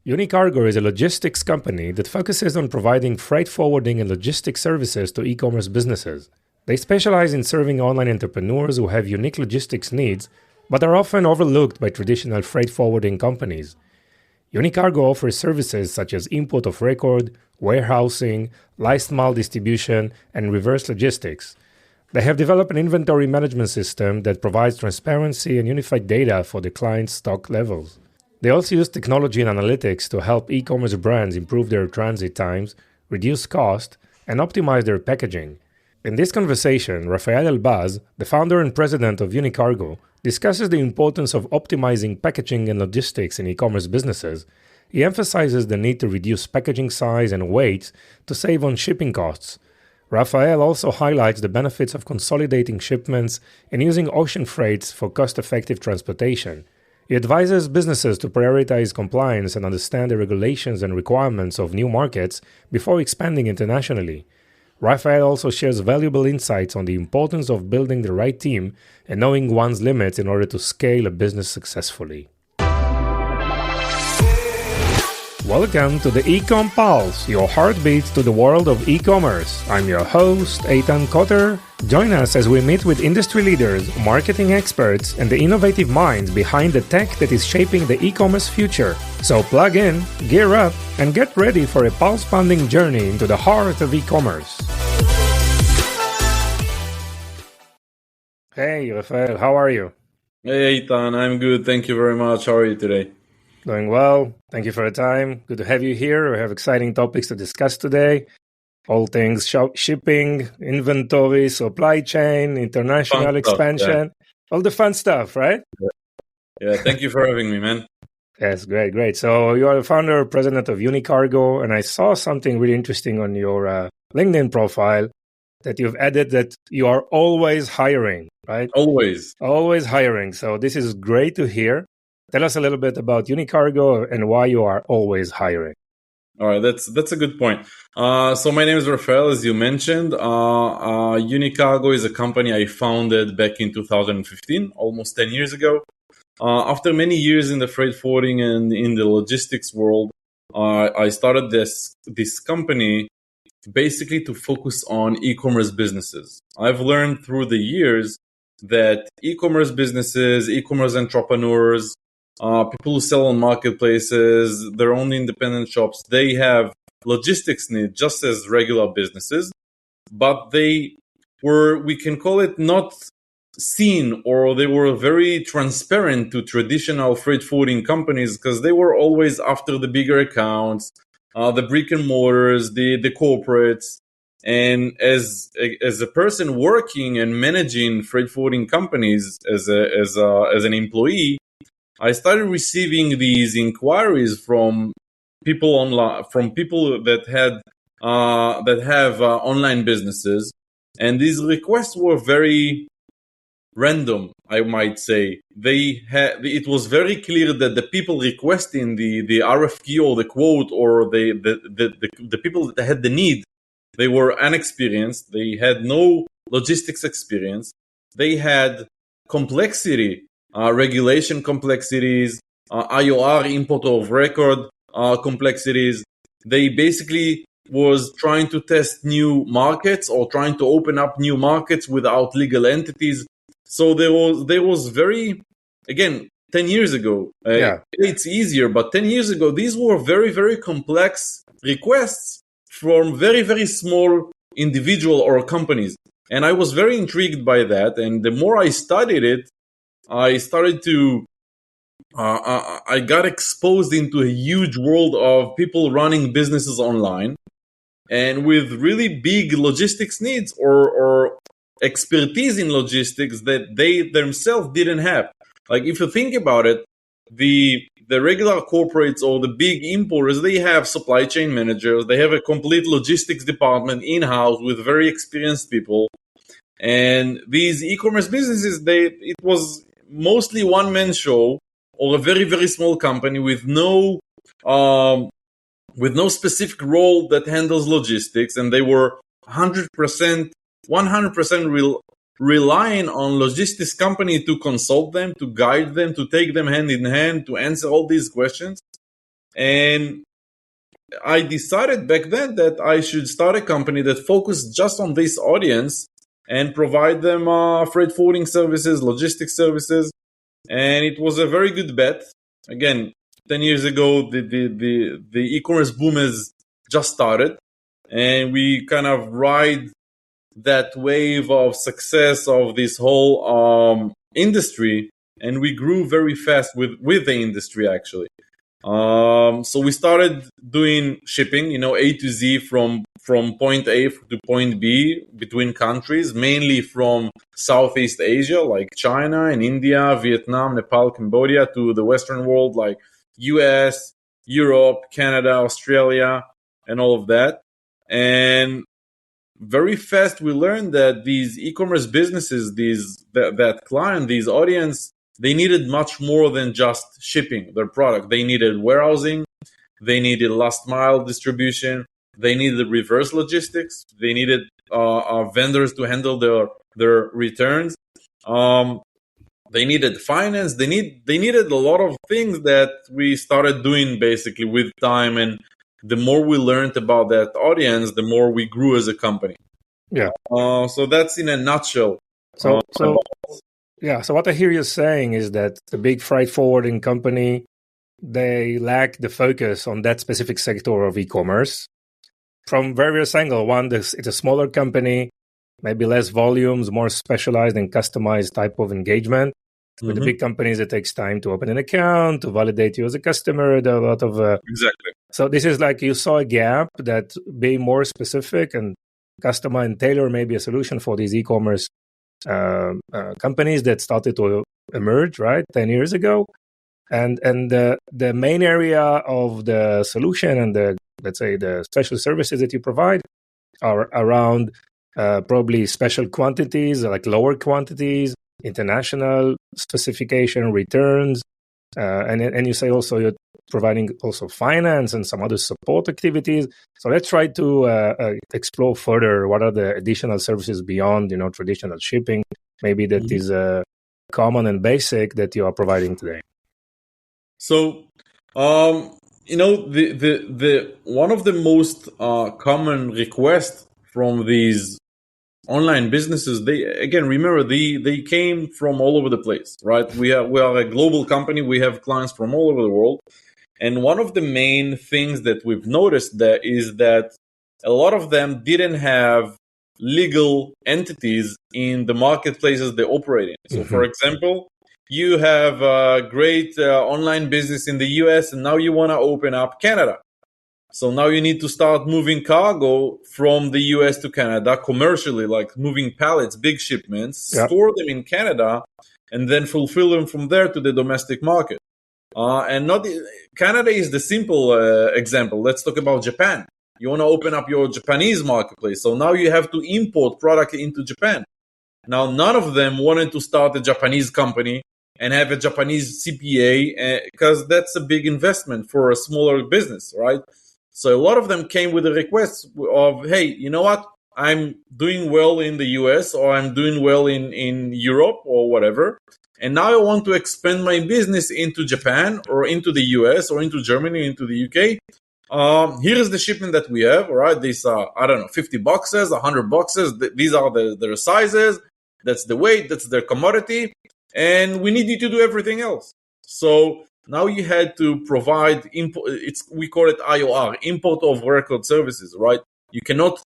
Unicargo is a logistics company that focuses on providing freight forwarding and logistics services to e-commerce businesses. They specialize in serving online entrepreneurs who have unique logistics needs, but are often overlooked by traditional freight forwarding companies. Unicargo offers services such as import of record, warehousing, last mile distribution, and reverse logistics. They have developed an inventory management system that provides transparency and unified data for the client's stock levels. They also use technology and analytics to help e-commerce brands improve their transit times, reduce cost, and optimize their packaging. In this conversation, Refael Elbaz, the founder and president of Unicargo, discusses the importance of optimizing packaging and logistics in e-commerce businesses. He emphasizes the need to reduce packaging size and weight to save on shipping costs. Refael also highlights the benefits of consolidating shipments and using ocean freights for cost-effective transportation. He advises businesses to prioritize compliance and understand the regulations and requirements of new markets before expanding internationally. Refael also shares valuable insights on the importance of building the right team and knowing one's limits in order to scale a business successfully. Welcome to the Ecom Pulse, your heartbeat to the world of e-commerce. I'm your host, Eitan Kotter. Join us as we meet with industry leaders, marketing experts, and the innovative minds behind the tech that is shaping the e-commerce future. So plug in, gear up, and get ready for a pulse-pounding journey into the heart of e-commerce. Hey, Refael, how are you? Hey, Eitan, I'm good. Thank you very much. How are you today? Doing well. Thank you for the time. Good to have you here. We have exciting topics to discuss today. All things shipping, inventory, supply chain, international expansion, all the fun stuff, right? Yeah, thank you for having me, man. Yes, great. So you are the founder, president of Unicargo, and I saw something really interesting on your LinkedIn profile that you've added that you are always hiring, right? Always hiring. So this is great to hear. Tell us a little bit about Unicargo and why you are always hiring. All right, that's a good point. So my name is Refael, as you mentioned. Unicargo is a company I founded back in 2015, almost 10 years ago. After many years in the freight forwarding and in the logistics world, I started this company basically to focus on e-commerce businesses. I've learned through the years that e-commerce businesses, e-commerce entrepreneurs, people who sell on marketplaces, their own independent shops, they have logistics needs just as regular businesses, but they were, we can call it, not seen, or they were very transparent to traditional freight forwarding companies because they were always after the bigger accounts, the brick and mortars, the corporates. And as a person working and managing freight forwarding companies as an employee, I started receiving these inquiries from people online, from people that have online businesses, and these requests were very random, I might say. It was very clear that the people requesting the RFQ or the quote or the people that had the need, they were inexperienced. They had no logistics experience. They had complexity. Regulation complexities, IOR, import of record complexities. They basically was trying to test new markets or trying to open up new markets without legal entities. So there was very, again, 10 years ago, it's easier, but 10 years ago, these were very, very complex requests from very, very small individual or companies. And I was very intrigued by that. And the more I studied it, I started to, I got exposed into a huge world of people running businesses online and with really big logistics needs or expertise in logistics that they themselves didn't have. Like if you think about it, the regular corporates or the big importers, they have supply chain managers, they have a complete logistics department in-house with very experienced people. And these e-commerce businesses, it was mostly one-man show or a very, very small company with no specific role that handles logistics, and they were 100% relying on logistics company to consult them, to guide them, to take them hand in hand, to answer all these questions. And I decided back then that I should start a company that focused just on this audience and provide them freight forwarding services, logistics services. And it was a very good bet. Again, 10 years ago, the e-commerce boom has just started, and we kind of ride that wave of success of this whole industry, and we grew very fast with the industry actually. So we started doing shipping, A to Z from point A to point B between countries, mainly from Southeast Asia, like China and India, Vietnam, Nepal, Cambodia, to the Western world, like US, Europe, Canada, Australia, and all of that. And very fast we learned that these e-commerce businesses, that client, these audience, they needed much more than just shipping their product. They needed warehousing, they needed last mile distribution, they needed reverse logistics, they needed vendors to handle their returns. They needed finance. They needed a lot of things that we started doing basically with time, and the more we learned about that audience, the more we grew as a company. Yeah. So that's in a nutshell. So what I hear you saying is that the big freight forwarding company, they lack the focus on that specific sector of e-commerce from various angles. One, it's a smaller company, maybe less volumes, more specialized and customized type of engagement. With the big companies, it takes time to open an account, to validate you as a customer. There are a lot of exactly. So this is like you saw a gap that be more specific and customize and tailor maybe a solution for these e-commerce companies that started to emerge, right, 10 years ago. And the main area of the solution and let's say the special services that you provide are around probably special quantities, like lower quantities, international specification, returns, and you say also you're providing also finance and some other support activities. So let's try to explore further what are the additional services beyond traditional shipping, maybe that is common and basic that you are providing today. So the one of the most common requests from these online businesses, they came from all over the place, right? We are a global company. We have clients from all over the world. And one of the main things that we've noticed is that a lot of them didn't have legal entities in the marketplaces they operate in. So, for example, you have a great online business in the US, and now you want to open up Canada. So now you need to start moving cargo from the US to Canada commercially, like moving pallets, big shipments, store them in Canada, and then fulfill them from there to the domestic market. Canada is the simple example. Let's talk about Japan. You want to open up your Japanese marketplace. So now you have to import product into Japan. Now, none of them wanted to start a Japanese company and have a Japanese CPA because that's a big investment for a smaller business, right? So a lot of them came with a request of, hey, you know what? I'm doing well in the US, or I'm doing well in Europe or whatever. And now I want to expand my business into Japan or into the US or into Germany, into the UK. Here is the shipment that we have, all right? These are, 50 boxes, 100 boxes. These are their sizes. That's the weight. That's their commodity. And we need you to do everything else. So now you had to provide we call it IOR, import of record services, right? You cannot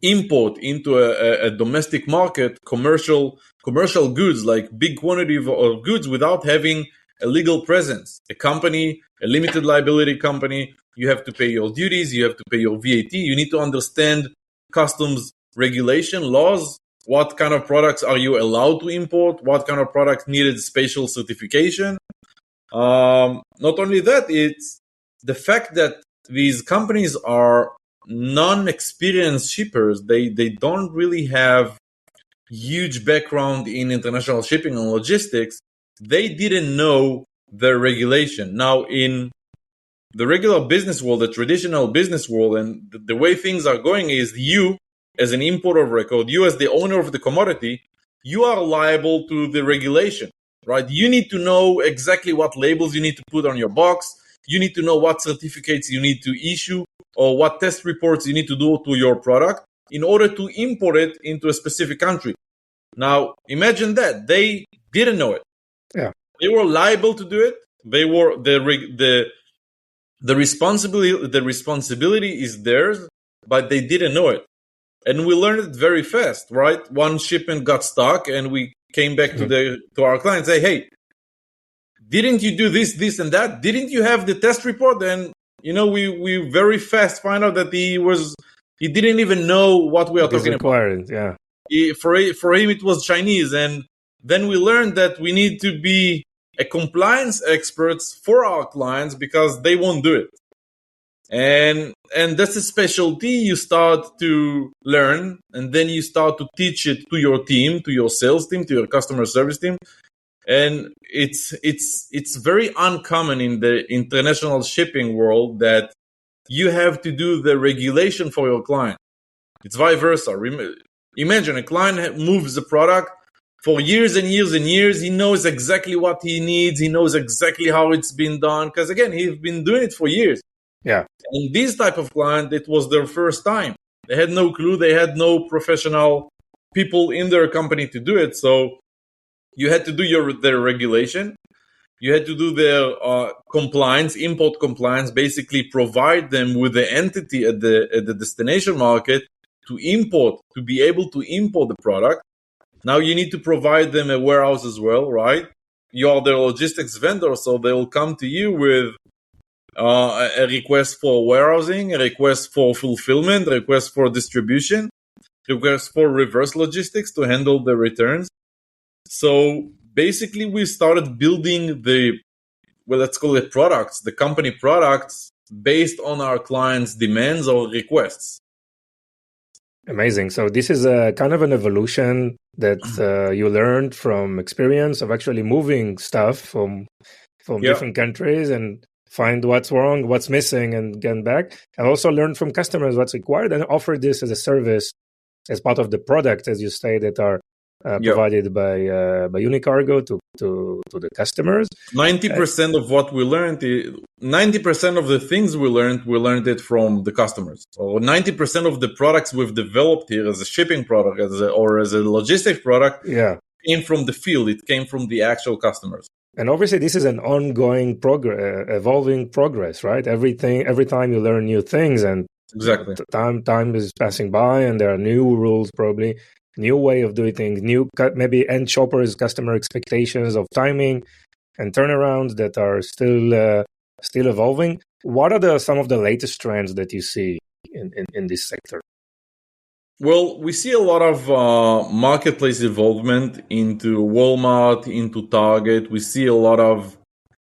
import into a domestic market commercial goods, like big quantity of goods, without having a legal presence, a company, a limited liability company. You have to pay your duties, you have to pay your VAT, you need to understand customs regulation laws. What kind of products are you allowed to import? What kind of products needed special certification? Not only that, it's the fact that these companies are non-experienced shippers. They don't really have huge background in international shipping and logistics. They didn't know the regulation. Now, in the regular business world, the traditional business world, and the way things are going is you, as an importer of record, you as the owner of the commodity, you are liable to the regulation, right? You need to know exactly what labels you need to put on your box. you need to know what certificates you need to issue or what test reports you need to do to your product in order to import it into a specific country. Now, imagine that they didn't know it. Yeah. They were liable to do it. They were the responsibility is theirs, but they didn't know it. And we learned it very fast, right? One shipment got stuck and we came back to our client and say, hey, didn't you do this and that? Didn't you have the test report? And we very fast find out that he didn't even know what we are talking about. Yeah. For him it was Chinese, and then we learned that we need to be a compliance experts for our clients because they won't do it. And that's a specialty you start to learn, and then you start to teach it to your team, to your sales team, to your customer service team. And it's very uncommon in the international shipping world that you have to do the regulation for your client. It's vice versa. Imagine a client moves a product for years and years and years. He knows exactly what he needs. He knows exactly how it's been done. Because again, he's been doing it for years. Yeah. And this type of client, it was their first time. They had no clue. They had no professional people in their company to do it. So you had to do their regulation. You had to do their compliance, import compliance, basically provide them with the entity at the destination market to be able to import the product. Now you need to provide them a warehouse as well, right? You are their logistics vendor, so they will come to you with a request for warehousing, a request for fulfillment, a request for distribution, a request for reverse logistics to handle the returns. So basically we started building let's call it products, the company products based on our clients' demands or requests. Amazing. So this is a kind of an evolution that you learned from experience of actually moving stuff from different countries and find what's wrong, what's missing, and get back. And also learn from customers what's required and offer this as a service as part of the product, as you say, that are provided by Unicargo to the customers. 90% of what we learned, 90% of the things we learned it from the customers. So 90% of the products we've developed here as a shipping product, or as a logistics product, came from the field. It came from the actual customers. And obviously, this is an ongoing evolving progress, right? Every time you learn new things, and exactly time is passing by, and there are new rules, probably new way of doing things, new maybe end shoppers, customer expectations of timing and turnarounds that are still evolving. What are some of the latest trends that you see in this sector? Well, we see a lot of marketplace involvement into Walmart, into Target. We see a lot of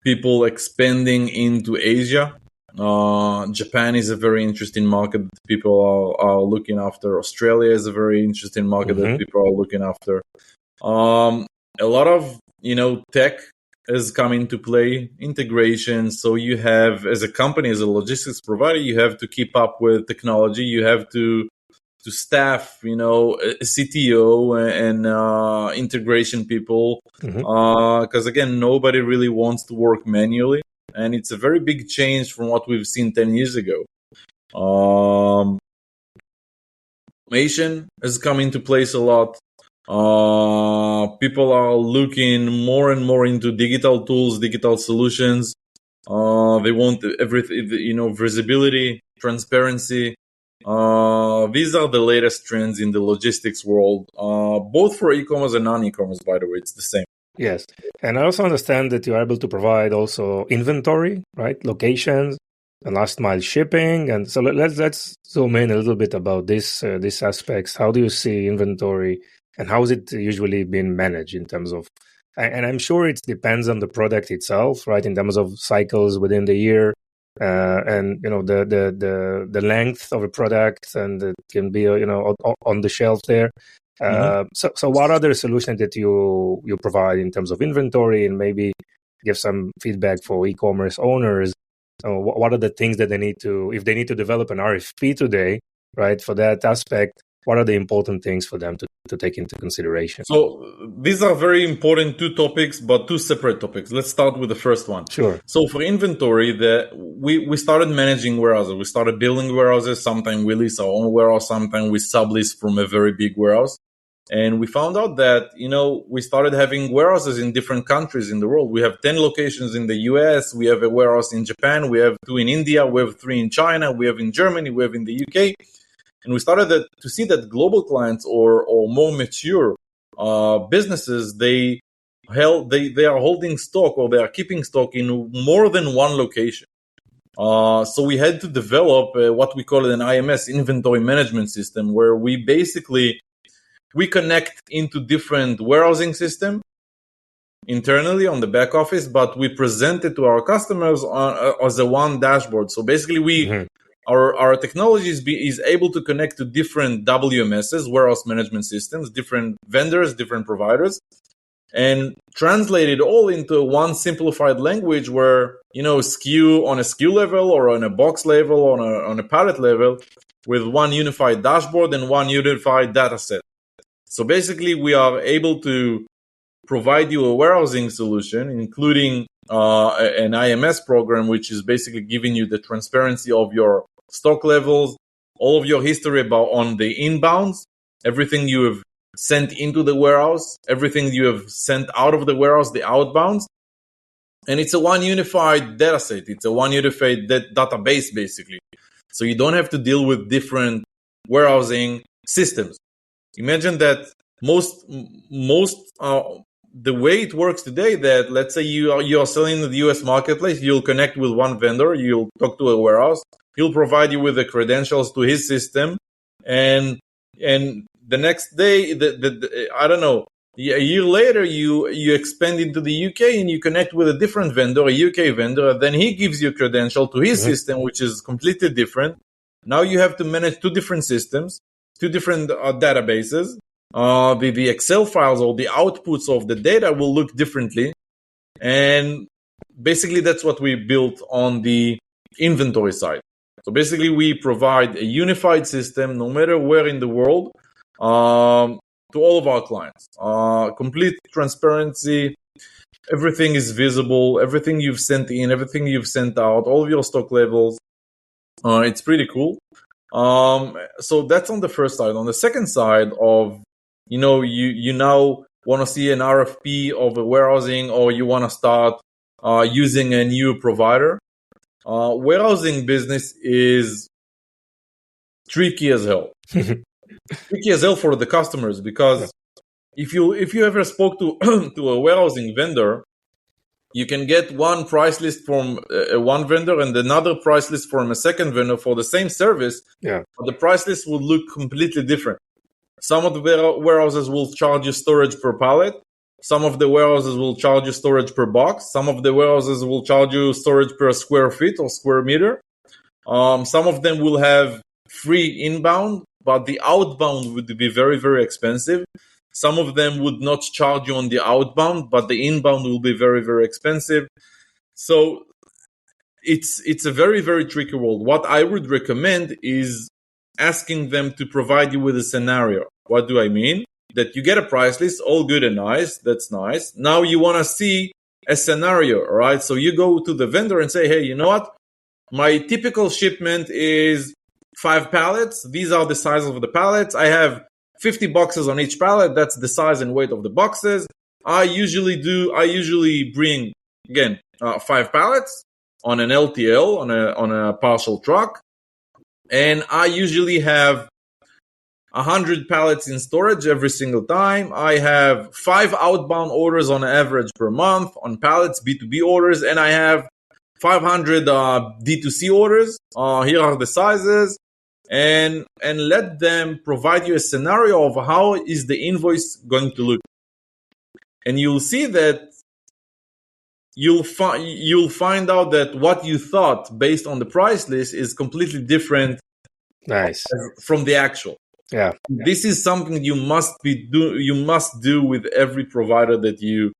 people expanding into Asia. Japan is a very interesting market that people are looking after. Australia is a very interesting market that people are looking after. A lot of tech has come into play, integration. So you have, as a company, as a logistics provider, you have to keep up with technology. You have to staff, a CTO and integration people, because again, nobody really wants to work manually, and it's a very big change from what we've seen 10 years ago. Automation has come into place a lot. People are looking more and more into digital tools, digital solutions. They want everything, visibility, transparency. These are the latest trends in the logistics world, both for e-commerce and non-e-commerce, by the way. It's the same. Yes. And I also understand that you're able to provide also inventory, right? Locations and last mile shipping. And so let's zoom in a little bit about these aspects. How do you see inventory and how is it usually being managed in terms of, and I'm sure it depends on the product itself, right? In terms of cycles within the year. And the length of a product, and it can be on the shelf there. So what are the solutions that you provide in terms of inventory, and maybe give some feedback for e-commerce owners? What are the things that they need to, if they need to develop an RFP today, right, for that aspect? what are the important things for them to take into consideration? So these are very important two topics, but two separate topics. Let's start with the first one. Sure. So for inventory, we started managing warehouses. We started building warehouses. Sometimes we lease our own warehouse. Sometimes we sublease from a very big warehouse. And we found out that, we started having warehouses in different countries in the world. We have 10 locations in the US. We have a warehouse in Japan. We have 2 in India. We have 3 in China. We have in Germany. We have in the UK. And we started to see that global clients or more mature businesses, they are holding stock or they are keeping stock in more than one location. So we had to develop what we call an IMS, inventory management system, where we connect into different warehousing system internally on the back office, but we present it to our customers as a one dashboard. So basically our technology is able to connect to different WMSs, warehouse management systems, different vendors, different providers, and translate it all into one simplified language where, SKU on a SKU level or on a box level or on a pallet level with one unified dashboard and one unified data set. So basically, we are able to provide you a warehousing solution, including an IMS program, which is basically giving you the transparency of your stock levels, all of your history on the inbounds, everything you have sent into the warehouse, everything you have sent out of the warehouse, the outbounds. And it's a one unified data set. It's a one unified database, basically. So you don't have to deal with different warehousing systems. Imagine that most the way it works today, that let's say you are selling in the US marketplace, you'll connect with one vendor, you'll talk to a warehouse, he'll provide you with the credentials to his system, and the next day, I don't know, a year later, you expand into the UK and you connect with a different vendor, a UK vendor, then he gives you a credential to his system, which is completely different. Now you have to manage two different systems, two different databases. The Excel files or the outputs of the data will look differently. And basically that's what we built on the inventory side. So basically we provide a unified system, no matter where in the world, to all of our clients. Complete transparency, everything is visible, everything you've sent in, everything you've sent out, all of your stock levels. It's pretty cool. So that's on the first side. On the second side of, you now want to see an RFP of a warehousing, or you want to start using a new provider. Warehousing business is tricky as hell. Tricky as hell for the customers, because if you ever spoke to to a warehousing vendor, you can get one price list from one vendor and another price list from a second vendor for the same service. Yeah. But the price list will look completely different. Some of the warehouses will charge you storage per pallet. Some of the warehouses will charge you storage per box. Some of the warehouses will charge you storage per square feet or square meter. Some of them will have free inbound, but the outbound would be very, very expensive. Some of them would not charge you on the outbound, but the inbound will be very, very expensive. So it's a very, very tricky world. What I would recommend is asking them to provide you with a scenario. What do I mean? That you get a price list, all good and nice. That's nice. Now you want to see a scenario, all right? So you go to the vendor and say, hey, you know what? My typical shipment is 5 pallets. These are the size of the pallets. I have 50 boxes on each pallet. That's the size and weight of the boxes. I usually bring, again, 5 pallets on an LTL, on a partial truck. And I usually have 100 pallets in storage every single time. I have 5 outbound orders on average per month on pallets, B2B orders, and I have 500 D2C orders. Here are the sizes. And let them provide you a scenario of how is the invoice going to look. And you'll see that you'll find out that what you thought based on the price list is completely different. Nice. From the actual. Yeah. This is something you must do with every provider that you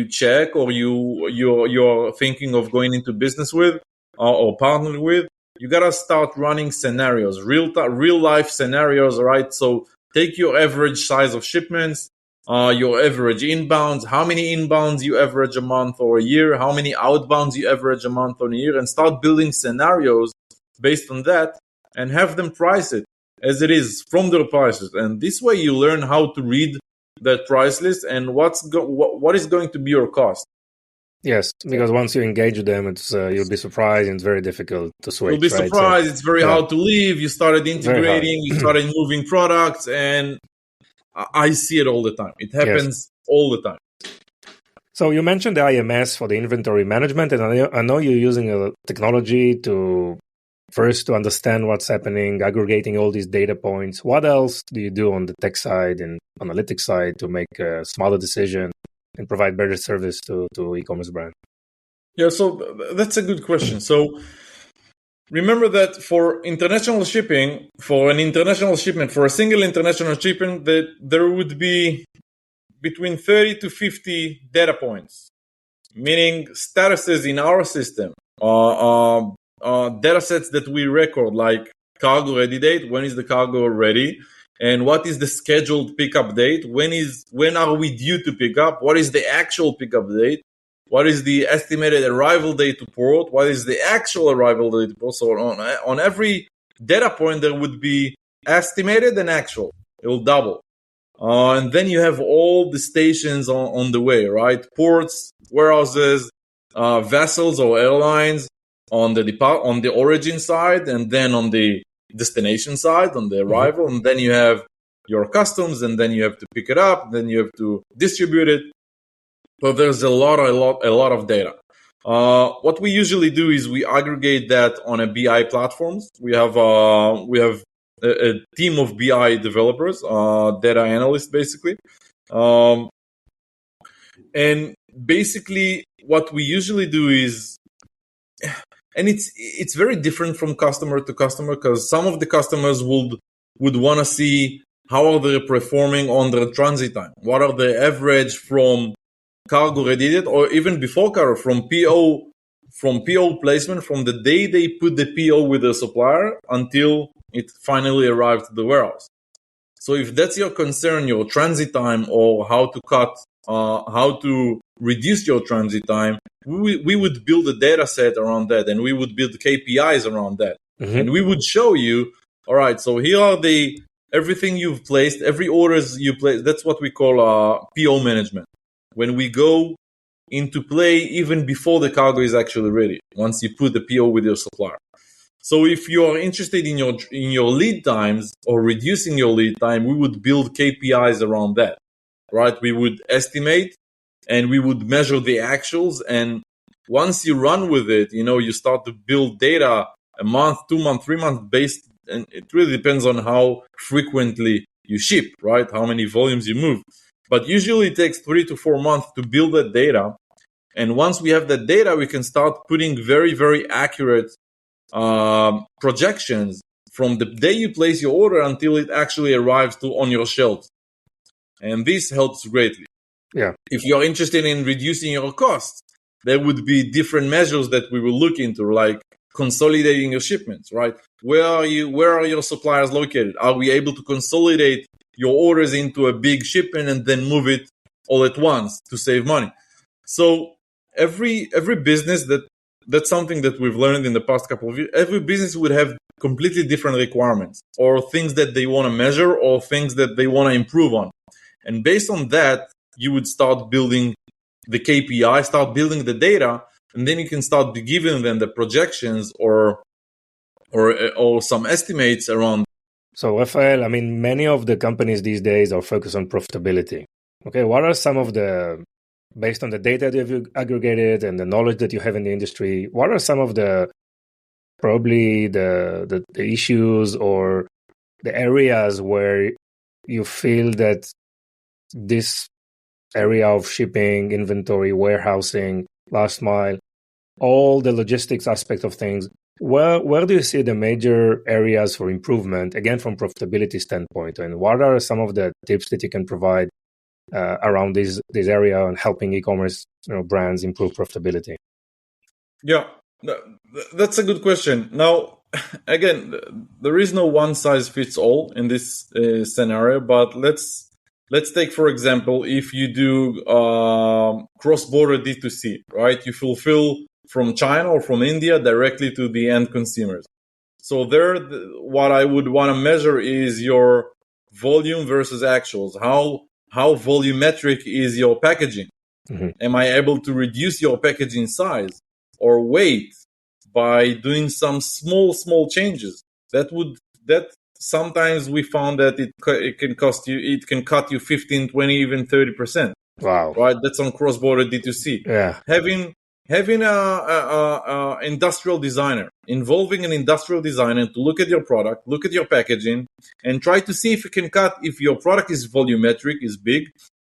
check or you're thinking of going into business with or partnering with. you gotta start running scenarios, real life scenarios, right? So take your average size of shipments, your average inbounds, how many inbounds you average a month or a year, how many outbounds you average a month or a year, and start building scenarios based on that, and have them price it as it is from their prices. And this way you learn how to read that price list and what is going to be your cost. Yes, because once you engage with them, it's you'll be surprised, and it's very difficult to switch. You'll be right? surprised. So, it's very hard to leave. You started integrating, you started moving products, and I see it all the time. It happens all the time. So you mentioned the IMS for the inventory management, and I know you're using a technology to understand what's happening, aggregating all these data points. What else do you do on the tech side and analytics side to make a smarter decision and provide better service to e-commerce brands? Yeah, so that's a good question. So remember that for international shipping, for a single international shipment, that there would be between 30 to 50 data points, meaning statuses in our system, data sets that we record, like cargo ready date, when is the cargo ready, and what is the scheduled pickup date, when are we due to pick up, what is the actual pickup date, what is the estimated arrival date to port, what is the actual arrival date to port. So on every data point there would be estimated and actual. It will double. And then you have all the stations on the way, right? Ports, warehouses, vessels or airlines on the origin side, and then on the destination side, on the arrival, and then you have your customs, and then you have to pick it up, then you have to distribute it. So there's a lot of data. What we usually do is we aggregate that on a BI platforms. We have a team of BI developers, data analysts, basically. And basically, what we usually do is, and it's very different from customer to customer, because some of the customers would want to see how are they performing on their transit time. What are the average from cargo ready date, or even before cargo, from PO placement, from the day they put the PO with the supplier until it finally arrived to the warehouse. So if that's your concern, your transit time, or how to reduce your transit time, we would build a data set around that, and we would build KPIs around that. And we would show you, all right, so here are everything you've placed, every orders you place. That's what we call PO management. When we go into play even before the cargo is actually ready, once you put the PO with your supplier. So if you are interested in your lead times or reducing your lead time, we would build KPIs around that, right? We would estimate and we would measure the actuals. And once you run with it, you start to build data a month, 2 months, 3 months based, and it really depends on how frequently you ship, right? How many volumes you move. But usually it takes 3 to 4 months to build that data. And once we have that data, we can start putting very, very accurate projections from the day you place your order until it actually arrives on your shelves. And this helps greatly. Yeah. If you're interested in reducing your costs, there would be different measures that we will look into, like consolidating your shipments, right? Where are your suppliers located? Are we able to consolidate your orders into a big shipment and then move it all at once to save money? So every business, that's something that we've learned in the past couple of years. Every business would have completely different requirements, or things that they want to measure, or things that they want to improve on. And based on that, you would start building the KPI, start building the data, and then you can start giving them the projections or some estimates around. So, Refael, many of the companies these days are focused on profitability. Okay, what are some of based on the data that you've aggregated and the knowledge that you have in the industry, what are some of the issues or the areas where you feel that this area of shipping, inventory, warehousing, last mile, all the logistics aspect of things, where do you see the major areas for improvement, again, from profitability standpoint? And what are some of the tips that you can provide around this area and helping e-commerce brands improve profitability? Yeah, that's a good question. Now, again, there is no one size fits all in this scenario. But let's take, for example, if you do cross border D2C, right? You fulfill from China or from India directly to the end consumers. So there, what I would want to measure is your volume versus actuals. How volumetric is your packaging? Mhm. Am I able to reduce your packaging size or weight by doing some small changes? That sometimes we found that it can cost you, it can cut you 15, 20, even 30%. Wow. Right? That's on cross border D2C. Yeah. Having a industrial designer, involving an industrial designer to look at your product, look at your packaging, and try to see if you can cut, if your product is volumetric, is big,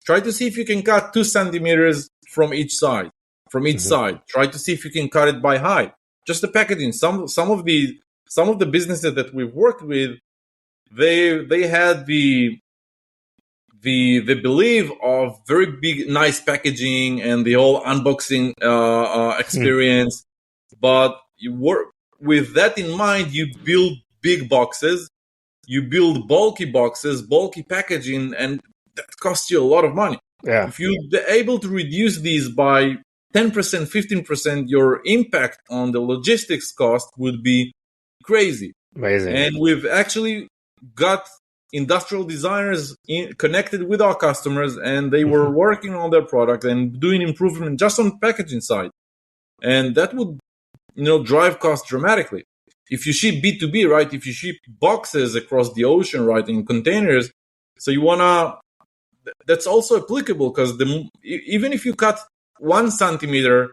try to see if you can cut 2 centimeters from each side. Mhm. Try to see if you can cut it by height. Just the packaging. Some of the businesses that we've worked with, they had the belief of very big, nice packaging and the whole unboxing Hmm. experience. But you work with that in mind, you build big boxes, you build bulky boxes, bulky packaging, and that costs you a lot of money. Yeah. If you're able to reduce these by 10%, 15%, your impact on the logistics cost would be crazy. Amazing. And we've actually got industrial designers connected with our customers, and they were Mhm. working on their product and doing improvement just on the packaging side. And that would, drive costs dramatically. If you ship B2B, right? If you ship boxes across the ocean, right, in containers, so you wanna, that's also applicable because even if you cut 1 centimeter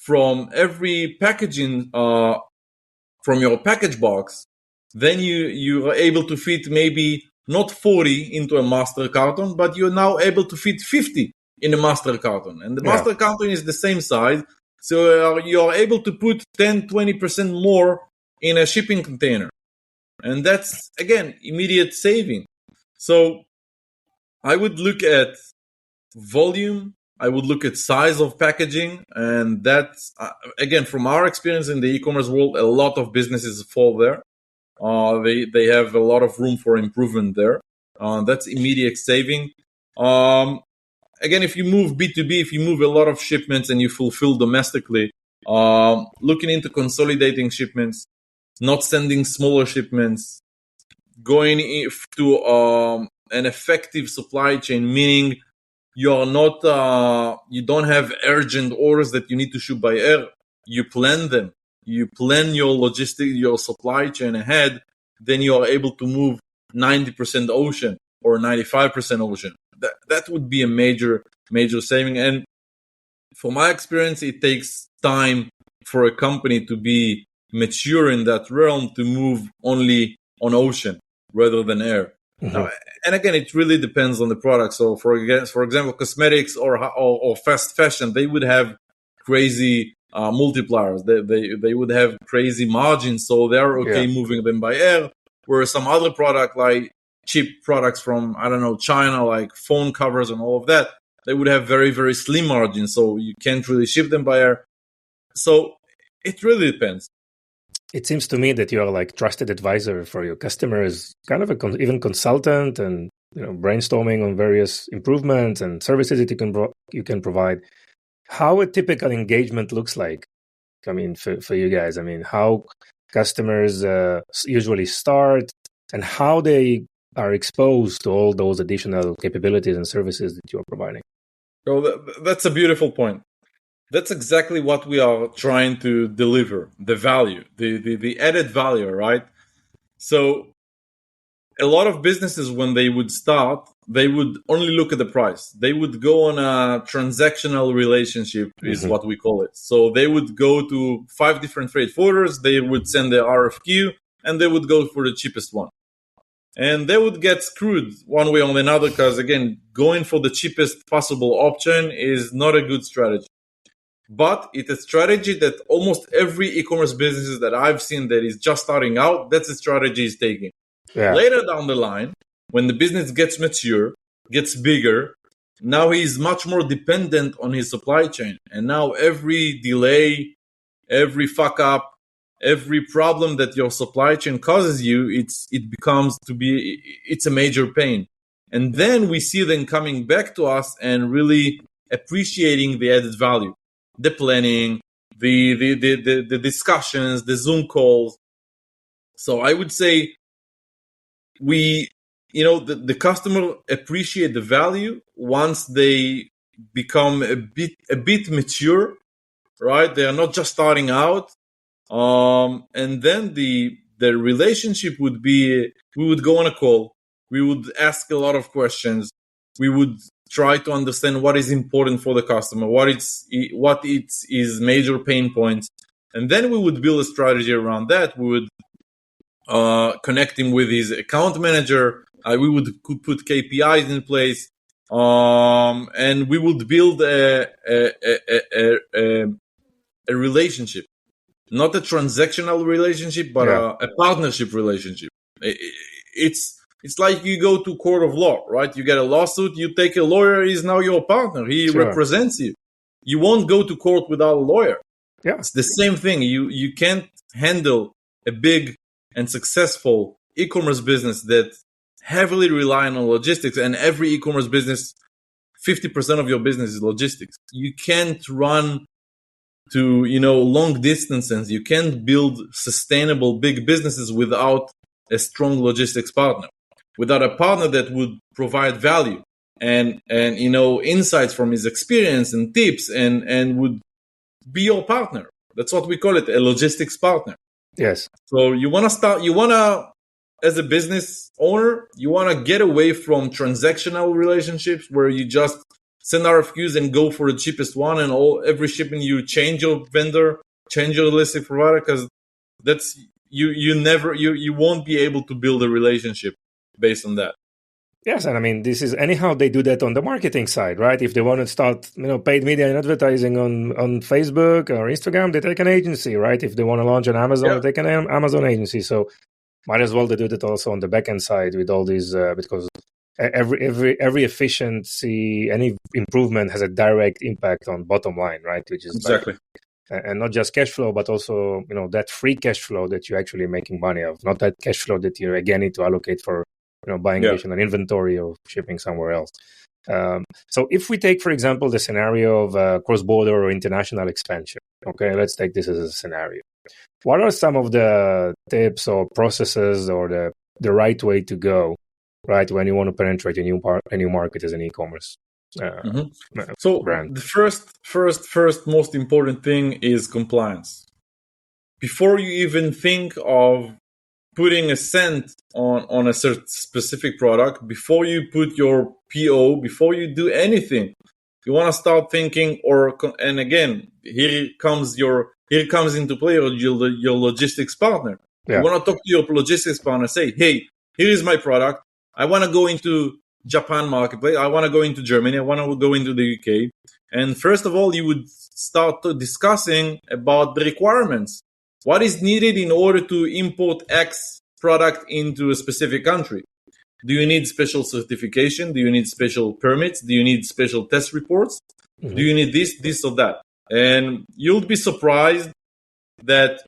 from every packaging from your package box, then you are able to fit maybe not 40 into a master carton, but you're now able to fit 50 in a master carton. And the Yeah. master carton is the same size. So you are able to put 10, 20% more in a shipping container. And that's, again, immediate saving. So I would look at volume. I would look at size of packaging. And that's, again, from our experience in the e-commerce world, a lot of businesses fall there. They have a lot of room for improvement there. That's immediate saving. Um, Again, if you move B2B, if you move a lot of shipments and you fulfill domestically, looking into consolidating shipments, not sending smaller shipments, going to an effective supply chain, meaning you don't have urgent orders that you need to ship by air. You plan them. You plan your logistics, your supply chain ahead. Then you are able to move 90% ocean or 95% ocean. That would be a major saving. And from my experience, it takes time for a company to be mature in that realm to move only on ocean rather than air. Now, Mhm. and again, it really depends on the product. So, for example, cosmetics or fast fashion, they would have crazy multipliers. They would have crazy margins, so they're okay Yeah. moving them by air. Whereas some other product, like cheap products from, I don't know, China, like phone covers and all of that, they would have very slim margins, so you can't really ship them by air. So it really depends. It seems to me that you are like trusted advisor for your customers, kind of a even consultant, and brainstorming on various improvements and services that you can provide. How a typical engagement looks like? I mean, for you guys, I mean, how customers usually start and how they are exposed to all those additional capabilities and services that you are providing. So that's a beautiful point. That's exactly what we are trying to deliver, the value, the added value, right? So a lot of businesses, when they would start, they would only look at the price. They would go on a transactional relationship, is Hmm. what we call it. So they would go to 5 different freight forwarders, they would send their RFQ, and they would go for the cheapest one. And they would get screwed one way or another because, again, going for the cheapest possible option is not a good strategy. But it's a strategy that almost every e-commerce business that I've seen that is just starting out, that's the strategy he's taking. Yeah. Later down the line, when the business gets mature, gets bigger, now he's much more dependent on his supply chain. And now every delay, every fuck up, every problem that your supply chain causes you, it's a major pain. And then we see them coming back to us and really appreciating the added value, the planning, the discussions, the Zoom calls. So I would say the customer appreciate the value once they become a bit mature, right? They are not just starting out. And then the relationship would be, we would go on a call, we would ask a lot of questions, we would try to understand what is important for the customer, what it's his major pain points, and then we would build a strategy around that. We would connect him with his account manager. Could put KPIs in place, and we would build a relationship, not a transactional relationship, but a partnership relationship. It's like you go to court of law, right? You get a lawsuit, you take a lawyer, he's now your partner. He represents you. You won't go to court without a lawyer. Yeah. It's the same thing. You can't handle a big and successful e-commerce business that heavily rely on logistics, and every e-commerce business, 50% of your business is logistics. You can't run to long distances. You can't build sustainable big businesses without a strong logistics partner, without a partner that would provide value and insights from his experience and tips, and would be your partner. That's what we call it, a logistics partner. Yes. So as a business owner, you want to get away from transactional relationships where you just send RFQs and go for the cheapest one, and every shipment you change your vendor, change your logistic provider, because that's you won't be able to build a relationship based on that. Yes, and I mean, this is anyhow they do that on the marketing side, right? If they want to start, paid media and advertising on Facebook or Instagram, they take an agency, right? If they want to launch on Amazon, they take an Amazon agency. So might as well they do that also on the backend side with all these, because every efficiency, any improvement has a direct impact on bottom line, right? Which is exactly. And not just cash flow, but also that free cash flow that you're actually making money of, not that cash flow that you again need to allocate for buying additional inventory or shipping somewhere else. So if we take, for example, the scenario of cross-border or international expansion, okay, let's take this as a scenario. What are some of the tips or processes or the right way to go, right, when you want to penetrate a new market as an e-commerce so brand? The first most important thing is compliance. Before you even think of putting a cent on a certain specific product, before you put your PO, before you do anything, you want to start thinking, and again, here comes into play your logistics partner. You want to talk to your logistics partner, say, hey, here is my product. I want to go into Japan marketplace. I want to go into Germany. I want to go into the UK. And first of all, you would start discussing about the requirements. What is needed in order to import X product into a specific country? Do you need special certification? Do you need special permits? Do you need special test reports? Mm-hmm. Do you need this or that? And you'll be surprised that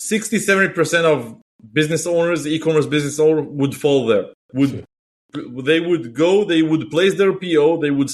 60-70% of business owners, e-commerce business owners, would fall there. They would go, they would place their PO, they would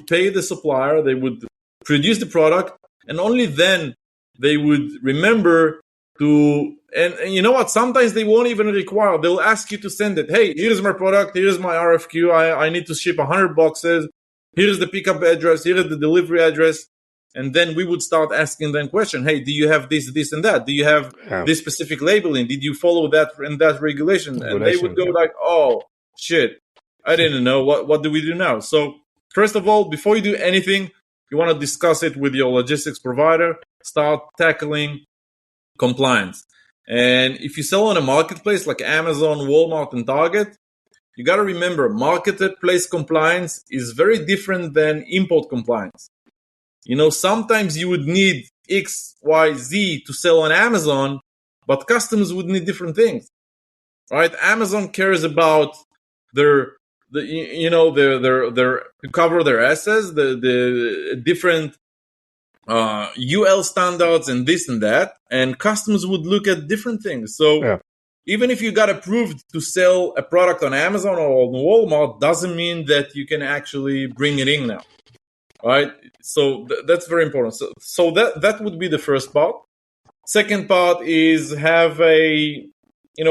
pay the supplier, they would produce the product, and only then they would remember to, and you know what, sometimes they won't even require, they'll ask you to send it. Hey, here's my product, here's my RFQ, I need to ship 100 boxes, here's the pickup address, here's the delivery address. And then we would start asking them question, hey, do you have this, and that? Do you have this specific labeling? Did you follow that and that regulation? And they would go like, oh, shit, I didn't know. What do we do now? So first of all, before you do anything, you want to discuss it with your logistics provider. Start tackling compliance. And if you sell on a marketplace like Amazon, Walmart, and Target, you got to remember marketplace compliance is very different than import compliance. Sometimes you would need X, Y, Z to sell on Amazon, but customers would need different things, right? Amazon cares about to cover their assets, the different UL standards and this and that, and customers would look at different things. So even if you got approved to sell a product on Amazon or on Walmart, doesn't mean that you can actually bring it in now, right? So that's very important. So that would be the first part. Second part is have a,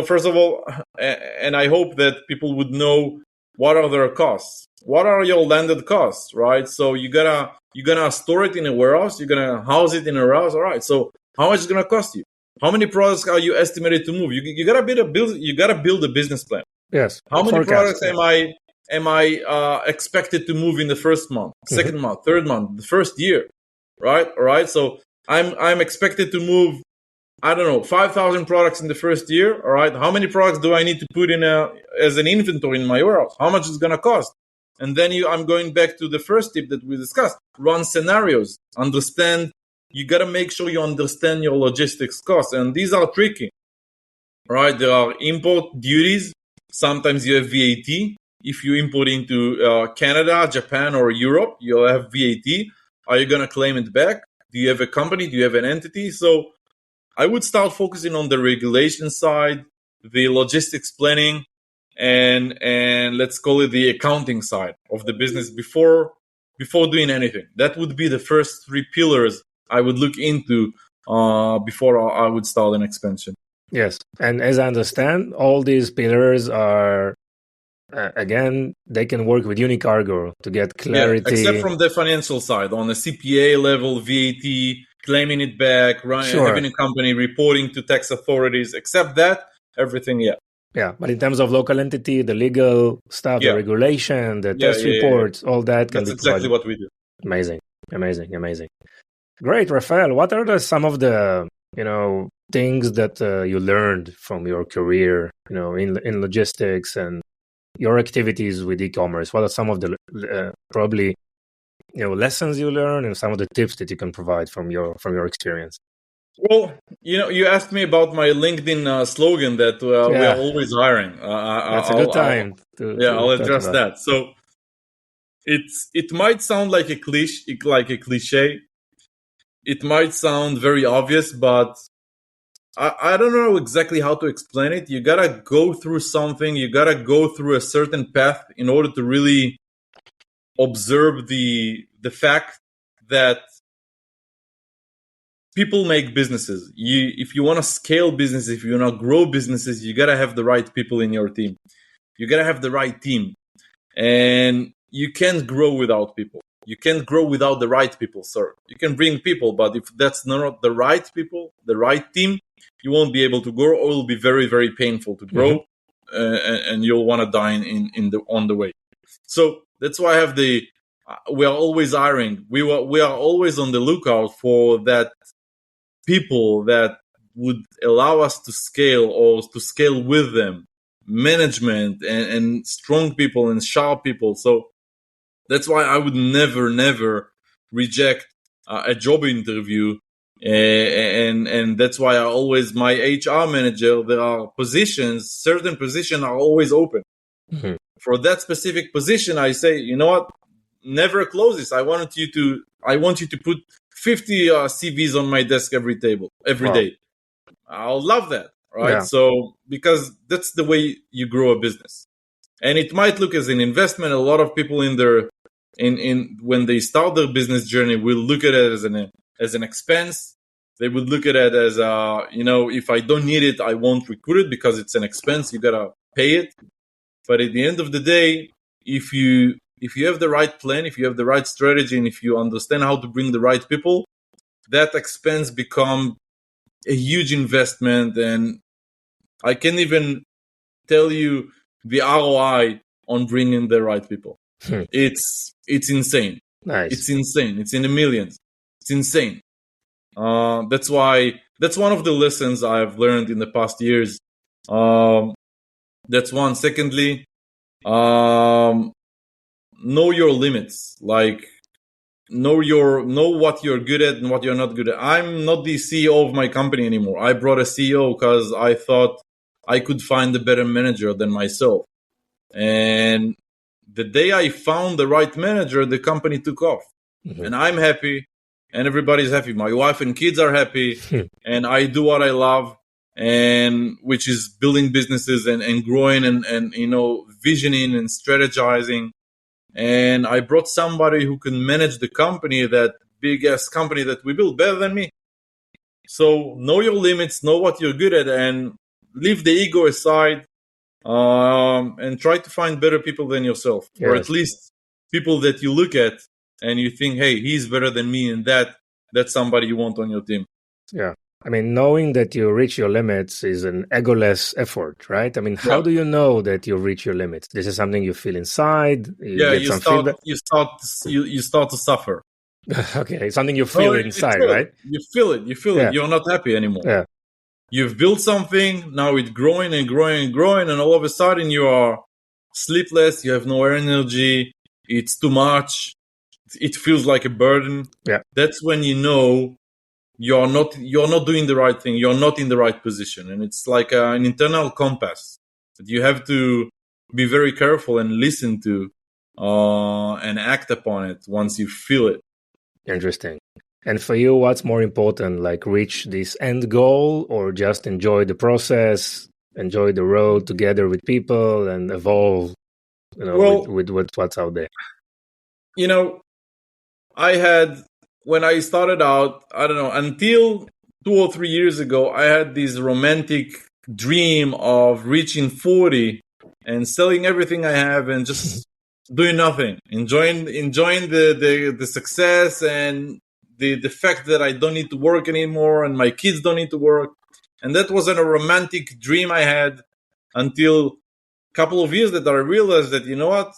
first of all, and I hope that people would know what are their costs. What are your landed costs, right? So you're gonna store it in a warehouse, you're gonna house it in a warehouse, all right? So how much is it gonna cost you? How many products are you estimated to move? You gotta build a business plan. Yes. How many products am I expected to move in the first month, second month, third month, the first year, right? All right. So I'm expected to move, I don't know, 5,000 products in the first year. All right. How many products do I need to put in as an inventory in my warehouse? How much is it going to cost? And then I'm going back to the first tip that we discussed. Run scenarios. Understand. You got to make sure you understand your logistics costs. And these are tricky, right? There are import duties. Sometimes you have VAT. If you import into Canada, Japan, or Europe, you'll have VAT. Are you going to claim it back? Do you have a company? Do you have an entity? So I would start focusing on the regulation side, the logistics planning, and let's call it the accounting side of the business before doing anything. That would be the first three pillars I would look into before I would start an expansion. Yes, and as I understand, all these pillars are again, they can work with Unicargo to get clarity. Yeah, except from the financial side, on a CPA level, VAT, claiming it back, having a company, reporting to tax authorities. Except that, everything, Yeah, but in terms of local entity, the legal stuff, the regulation, the test reports, all that can be That's exactly what we do. Amazing. Great, Refael. What are some of the things that you learned from your career, in logistics and your activities with e-commerce? What are some of the probably lessons you learn and some of the tips that you can provide from your experience? Well, you asked me about my LinkedIn slogan that we are always hiring. That's a good time. I'll address that. So it might sound like a cliche. It might sound very obvious, but I don't know exactly how to explain it. You gotta go through something. You gotta go through a certain path in order to really observe the fact that people make businesses. If you want to scale business, if you want to grow businesses, you gotta have the right people in your team. You gotta have the right team, and you can't grow without people. You can't grow without the right people, sir. You can bring people, but if that's not the right people, the right team, you won't be able to grow, or it will be very, very painful to grow, and you'll want to die on the way. So that's why I have we are always hiring. We are always on the lookout for that people that would allow us to scale or to scale with them, management and strong people and sharp people. So that's why I would never reject a job interview. And that's why my HR manager, there are certain positions are always open. For that specific position, I say, you know what, never close this. I want you to put 50 CVs on my desk every day. I'll love that, right? Yeah. So because that's the way you grow a business, and it might look as an investment. A lot of people when they start their business journey will look at it as an expense. They would look at it as if I don't need it, I won't recruit it because it's an expense. You gotta pay it. But at the end of the day, if you have the right plan, if you have the right strategy, and if you understand how to bring the right people, that expense become a huge investment. And I can't even tell you the ROI on bringing the right people. It's insane. Nice. It's insane. It's in the millions. It's insane. That's one of the lessons I've learned in the past years. That's one. Secondly, know your limits. Like know what you're good at and what you're not good at. I'm not the CEO of my company anymore. I brought a CEO because I thought I could find a better manager than myself. And the day I found the right manager, the company took off. And I'm happy. and everybody's happy. My wife and kids are happy, and I do what I love, and which is building businesses and growing and visioning and strategizing. And I brought somebody who can manage the company, that big ass company that we built, better than me. So know your limits, know what you're good at, and leave the ego aside, and try to find better people than yourself, or at least people that you look at and you think, hey, he's better than me, and that's somebody you want on your team. Yeah. I mean, knowing that you reach your limits is an egoless effort, right? I mean, how do you know that you reach your limits? This is something you feel inside. You start to suffer. Okay, something you feel inside, right? You feel it. You're not happy anymore. Yeah. You've built something, now it's growing and growing and growing, and all of a sudden you are sleepless, you have no energy, it's too much, it feels like a burden. Yeah. That's when you know you're not doing the right thing, you're not in the right position. And it's like an internal compass that you have to be very careful and listen to, and act upon it once you feel it. Interesting. And for you, what's more important, like reach this end goal, or just enjoy the process, enjoy the road together with people and evolve, with what's out there? I had, when I started out, I don't know, until 2 or 3 years ago, I had this romantic dream of reaching 40 and selling everything I have and just doing nothing, enjoying the success and the fact that I don't need to work anymore and my kids don't need to work. And that wasn't a romantic dream I had until a couple of years that I realized that, you know what,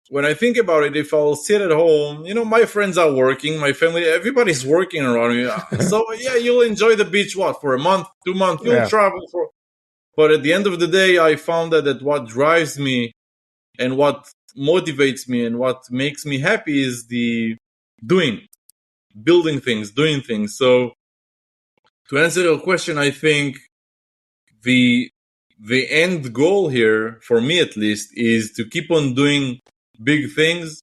when I think about it, if I'll sit at home, my friends are working, my family, everybody's working around me. So yeah, you'll enjoy the beach, for a month, 2 months, you'll travel for. But at the end of the day, I found that what drives me and what motivates me and what makes me happy is the building things, doing things. So to answer your question, I think the end goal here, for me at least, is to keep on doing big things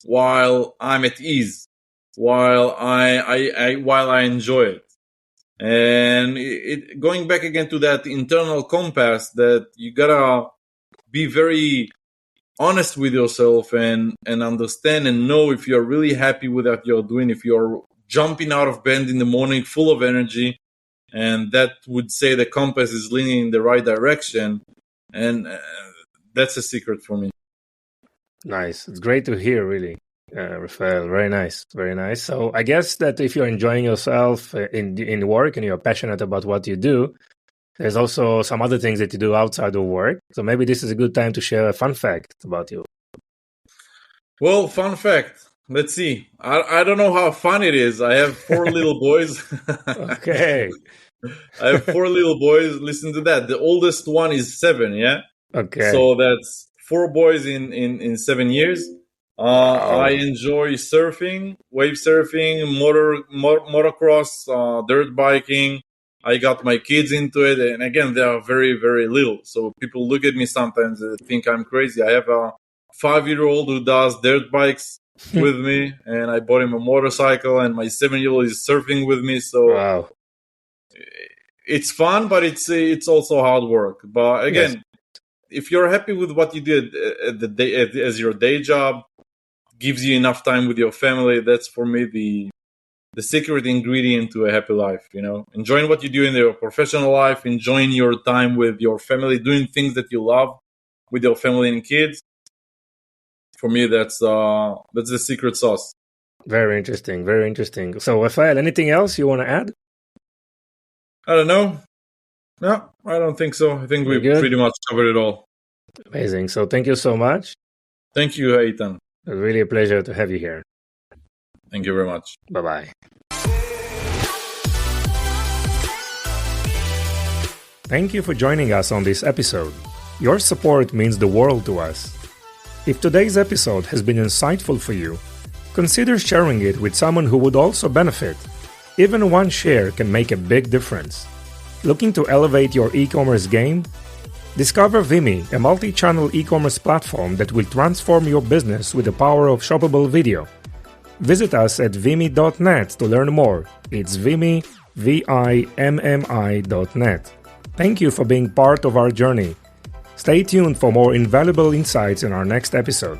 while I'm at ease, while I enjoy it. And going back again to that internal compass, that you gotta be very honest with yourself and understand and know if you're really happy with what you're doing, if you're jumping out of bed in the morning full of energy, and that would say the compass is leaning in the right direction. And that's a secret for me. Nice. It's great to hear, really, Refael. Very nice. Very nice. So I guess that if you're enjoying yourself in work and you're passionate about what you do, there's also some other things that you do outside of work. So maybe this is a good time to share a fun fact about you. Well, fun fact. Let's see. I don't know how fun it is. I have 4 little boys. Okay. I have 4 little boys. Listen to that. The oldest one is 7, yeah? Okay. So that's 4 boys in 7 years. Wow. I enjoy surfing, wave surfing, motocross, dirt biking. I got my kids into it, and again, they are very, very little. So people look at me sometimes and think I'm crazy. I have a 5-year-old who does dirt bikes with me, and I bought him a motorcycle, and my 7-year-old is surfing with me. So wow. It's fun, but it's also hard work. But again, if you're happy with what you did as your day job, gives you enough time with your family, that's for me the secret ingredient to a happy life. Enjoying what you do in your professional life, enjoying your time with your family, doing things that you love with your family and kids. For me, that's the secret sauce. Very interesting. Very interesting. So, Refael, anything else you want to add? I don't know. No, I don't think so. I think we pretty much covered it all. Amazing. So thank you so much. Thank you, Eitan. It was really a pleasure to have you here. Thank you very much. Bye-bye. Thank you for joining us on this episode. Your support means the world to us. If today's episode has been insightful for you, consider sharing it with someone who would also benefit. Even one share can make a big difference. Looking to elevate your e-commerce game? Discover Vimy, a multi-channel e-commerce platform that will transform your business with the power of shoppable video. Visit us at vimmi.net to learn more. It's Vimmi, VIMMI.net. Thank you for being part of our journey. Stay tuned for more invaluable insights in our next episode.